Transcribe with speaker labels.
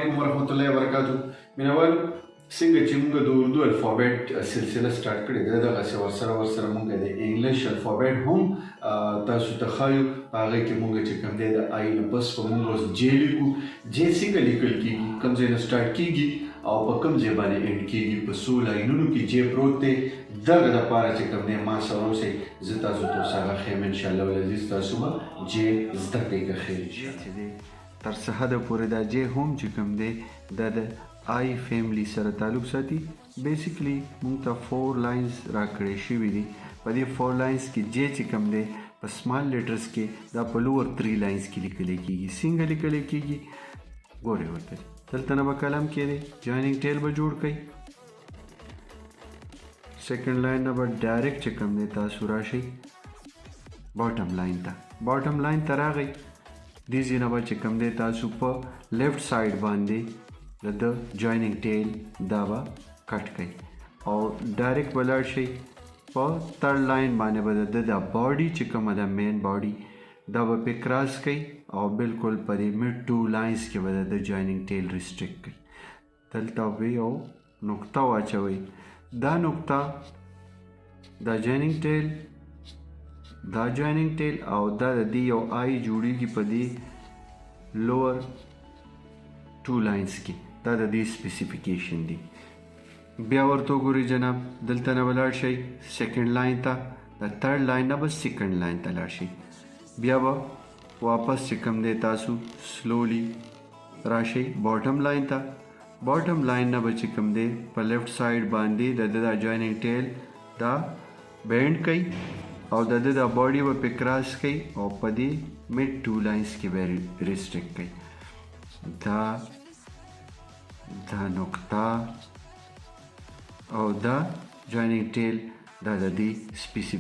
Speaker 1: علیکم ورحمۃ اللہ وبرکاتہ. مینوال څنګه چې موږ د اردو الفابet سلسله سٹارټ کړې ده دغسې ورسره موږ د انګلیش الفابet هم تاسو ته ښایو. په هغې کې موږ چې کوم دی د آی نه پس به موږ اوس جې لیکو. جې څنګه لیکل کېږي، کوم ځای نه سټارټ کېږي او په کوم ځای باندې اینډ کېږي. په څو لاینونو کې جې پروت دی. دغه دپاره چې کوم دی ما سره اوسئ، زه تاسو ته اوس هغه ښیم انشاءالله العزیز. تاسو به جې زده کوئ که خیر انشاءالله. تر څه حده پورې دا جې هم چې کوم دی دا د آی فیملی سره تعلق ساتي. بیسیکلی موږ ته 4 لاینز راکړی شوي دي. په دې 4 لاینز کې جې چې کوم دی په سمال لیټرز کې دا په لوور 3 لاینز کې لیکلی کېږي. څنګه لیکلی کېږي ګورئ ورته. دلته نه به قلم کې دی جویننګ ټیل به جوړ کړئ. سیکنډ لاین نه به ډایرکټ چې کوم دی تاسو راشئ باټم لاین ته. باټم لاین ته راغئ، دې ځای نه به چې کوم دی تاسو په لیفټ سایډ باندې د جویننګ ټیل دا به کټ کړئ او ډایرکټ به لاړ شئ په تھرډ لاین باندې به د دا باډي چې کومه ده مین باډي دا به پې کراس کړئ او بالکل په دې مډ 2 لاینز کې به د جویننګ ټیل ریسټریکټ کړئ. دلته به یو نقطه واچوئ. دا نقطه دا جویننګ ټیل او دا د دې یو آی جوړیږي په دې لوور 2 لاینز کې. دا د دې سپیسیفیکیشن دی. بیا ورته وګورئ جناب، دلته نه به لاړ شئ سیکنډ لاین ته. د تھرډ لاین نه به سیکنډ لاین ته لاړ شئ. بیا به واپس چې کوم دی تاسو سلولی راشئ باټم لاین ته. باټم لاین نه به چې کوم دی په لیفټ سایډ باندې د دا جویننګ ټیل دا بینډ کوئ او د دا باډي به پې کراس کوئ او په دې مډ 2 لاینز کې به ریسټریکټ کوئ. دا نقطه او دا جویننګ ټیل دا د دې